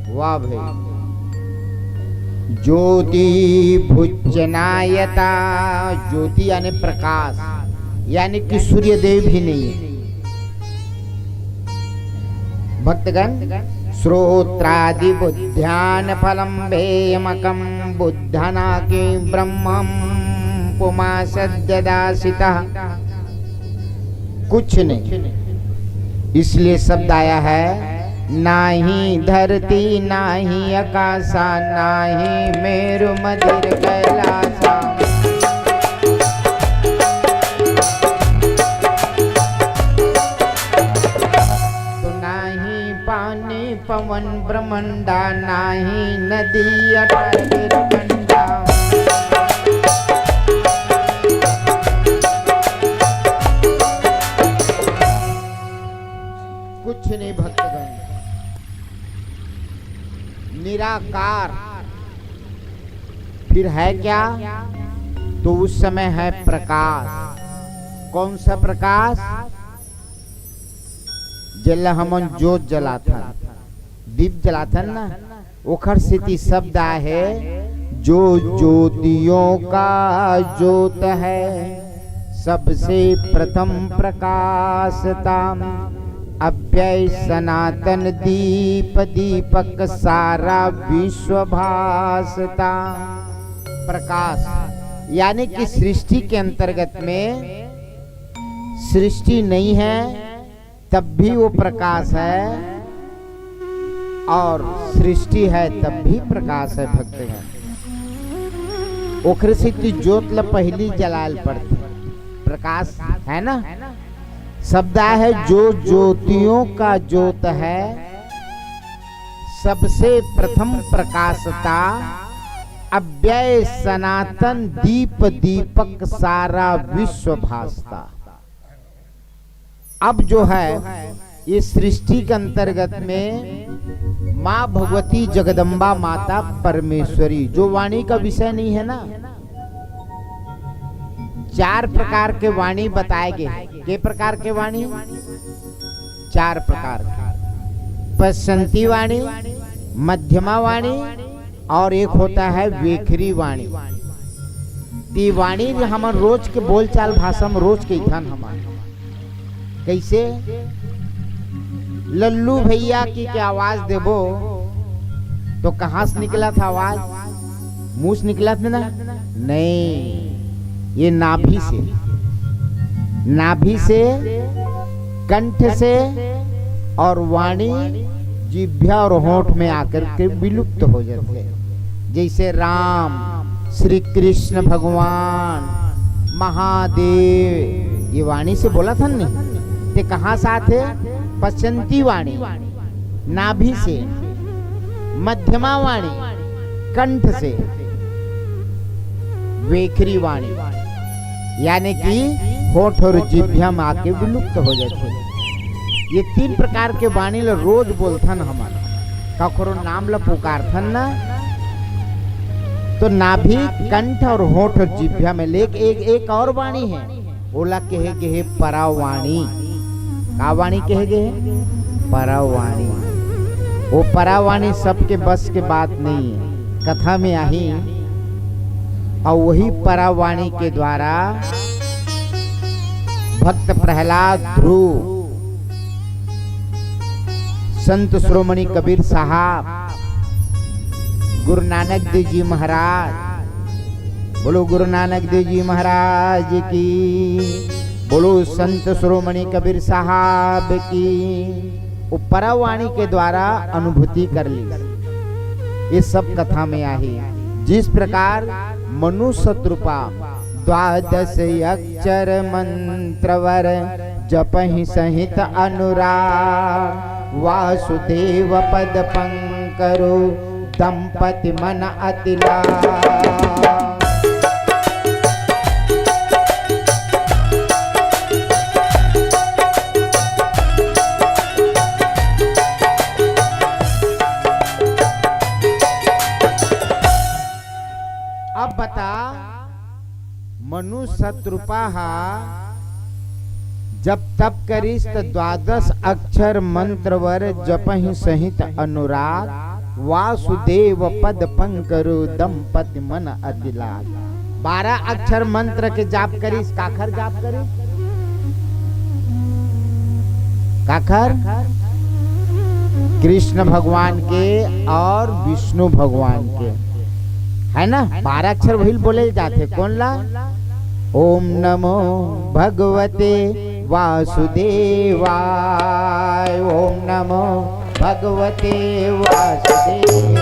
वाह भाई। ज्योति भुजनायता, ज्योति यानी प्रकाश, यानी कि सूर्य देव भी नहीं है। भक्तगण, श्रोत्रादि बुद्ध्यान फलम भेयमकम बुद्धना के ब्रह्मम पुमा सद्यदासिता। कुछ नहीं, इसलिए शब्द आया है, नाही धरती नाही आकाशा नाही मेरु मदिर कैलासा। तो नाही पानी पवन ब्रह्मंडा नाही नदी अटल गिरकंडा। कुछ नहीं भक्तगण, निराकार। फिर है क्या? तो उस समय है प्रकाश। कौन सा प्रकाश? जल हमन जोत जलाथन, दीप जलाथन ना, ओखर स्थिति शब्द है, जो ज्योतियों का ज्योत है, सबसे प्रथम प्रकाशता, अव्यय सनातन दीप दीपक सारा विश्व भासता। प्रकाश यानी कि सृष्टि के अंतर्गत में सृष्टि नहीं है तब भी वो प्रकाश है, और सृष्टि है तब भी प्रकाश है। भक्तगण, ओखरे से ज्योत ल पहली जलाल पड़ती, प्रकाश है ना। शब्द है, जो ज्योतियों का ज्योत है, सबसे प्रथम प्रकाशता, अव्यय सनातन दीप दीपक सारा विश्व भासता। अब जो है ये सृष्टि के अंतर्गत में माँ भगवती जगदम्बा माता परमेश्वरी, जो वाणी का विषय नहीं है ना, चार प्रकार के वाणी बताए गए। के प्रकार के वाणी? चार प्रकार की, पश्चंती वाणी, मध्यमा वाणी, और एक होता है वेखरी वाणी। ती वाणी हम रोज के बोलचाल भाषा में रोज के धन हमारे। कैसे? लल्लू भैया की क्या आवाज देबो तो कहां से निकला था आवाज? मुंह से निकला था ना? नहीं, ये नाभि से, नाभि से, कंठ से, और वाणी जिह्वा और होंठ में आकर के विलुप्त हो जाते हैं। जैसे राम, श्री कृष्ण भगवान, महादेव, ये वाणी से बोला था नहीं? ते कहाँ साथ है? पश्चंती वाणी नाभि से, मध्यमा वाणी कंठ से, वेखरी वाणी यानी कि होठ और जिह्वा में आके विलुप्त हो जाते। ये तीन प्रकार के वाणी ल रोज बोलथन हमारा, कखरो नाम ल पुकारथन ना, तो नाभि, कंठ और होठ और जिह्वा में लेक एक और वाणी है, ओला कहे गए परावाणी। का वाणी कहे गए? परावाणी। वो परावाणी सबके बस के बात नहीं है, कथा में आई। और वही परावाणी के द्वारा भक्त प्रहलाद, ध्रुव, संत श्रोमणी कबीर साहब, गुरु नानक देव जी महाराज, बोलो गुरु नानक देव जी महाराज की, बोलो संत श्रोमणी कबीर साहब की, वो परावाणी के द्वारा अनुभूति कर ली। ये सब कथा में आई। जिस प्रकार मनु शत्रुपा द्वादश अक्षर मंत्रवर जपहि सहित अनुराग, वासुदेव पद पंकरो दंपति मन अतिला। अब बता, मनु शत्रुपा जब तप करिस तो द्वादश अक्षर मंत्रवर जपहि सहित अनुराग, वासुदेव पद पंकरु दंपति मन अति लाल। 12 अक्षर मंत्र के जाप करीस। काखर जाप करीस? काखर? कृष्ण भगवान के और विष्णु भगवान के, है ना? 12 अक्षर वही बोले जाते। कौन ला? ओम नमो भगवते वासुदेवाय, ओम नमो भगवते वासुदेवाय।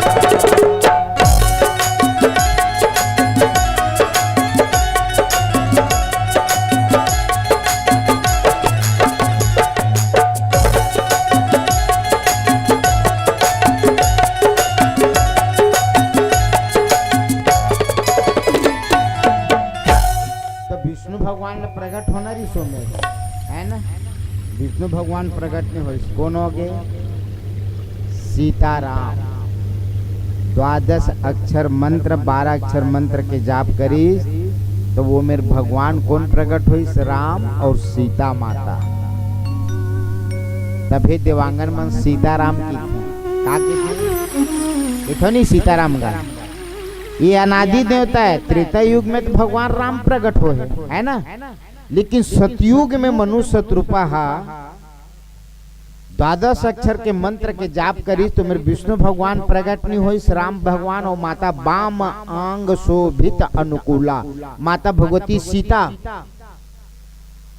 भगवान ने प्रकट होना रही सो में, है ना? विष्णु भगवान प्रकट नहीं हो। कौन हो गए? सीताराम। 12 अक्षर मंत्र, 12 अक्षर मंत्र के जाप करीस तो वो मेरे भगवान कौन प्रकट हुई? राम और सीता माता। तभी देवांगन मन सीताराम की थी। नहीं सीताराम का ये अनादि देवता है। त्रेता युग में तो भगवान राम प्रकट हो है ना? लेकिन सतयुग में मनुष्य शत्रुपा 12 अक्षर के मंत्र के जाप करी तो मेरे विष्णु भगवान प्रकट नहीं हुई। राम भगवान और माता बाम अंग शोभित अनुकूला, माता भगवती सीता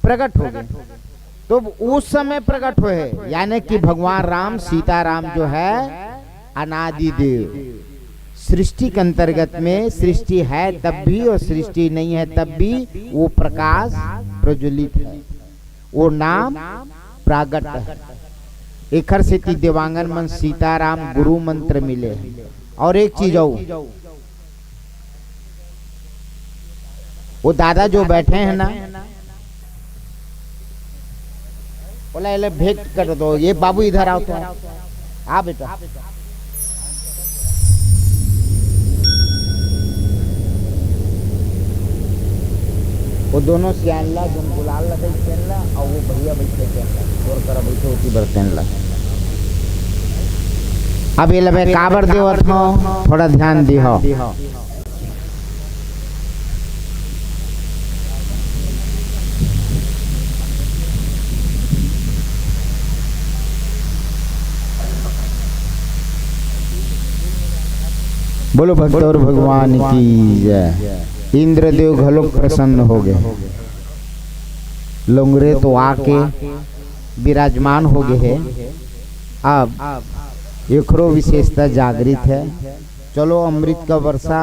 प्रकट हो गए। तो उस समय प्रकट हुए, यानी कि भगवान राम सीताराम जो है अनादि देव। सृष्टि के अंतर्गत में सृष्टि है तब भी और सृष्टि नहीं है तब भी वो प्रकाश प्रज्वलित है, वो नाम प्रागट है। एखर से देवांगन मन सीताराम गुरु मंत्र मिले। और एक चीज वो दादा जो बैठे हैं ना, बोला ये भेंट कर दो। ये बाबू इधर आओ तो आ बेटा। वो दोनों सियानला जो गुलाल लगे सियानला और वो भैया बैठे सियानला जोर कर बैठे होती बरतेनला। अब ये लबे काबर देवत हो, थोड़ा ध्यान दी हो। बोलो भक्त और भगवान की जय। इंद्रदेव घलोक प्रसन्न हो गए। लोंगरे तो आके विराजमान हो गए हैं। अब एकरो विशेषता जागृत है। चलो अमृत का वर्षा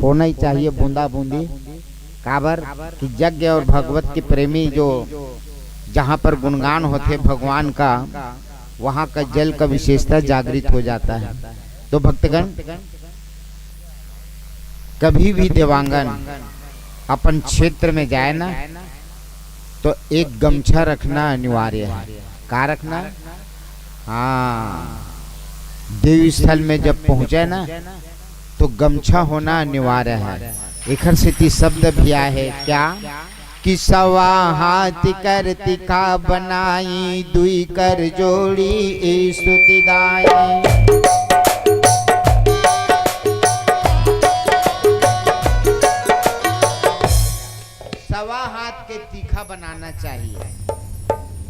होना ही चाहिए, बूंदा बूंदी। काबर कि यज्ञ और भगवत के प्रेमी जो जहाँ पर गुणगान होते भगवान का, वहाँ का जल का विशेषता जागृत हो जाता है। तो भक्तगण कभी भी देवांगन अपन क्षेत्र में जाए ना तो एक गमछा रखना अनिवार्य है। क्या रखना? हाँ, देवी स्थल में जब पहुंचे ना तो गमछा होना अनिवार्य है। एक सिद्धि शब्द भी आया है क्या कि सवा हाथ कर तिका बनाई, दुई कर जोड़ी स्तुति गाई। सवा हाथ के तीखा बनाना चाहिए।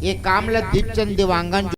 ये कामला दीपचंद देवांगन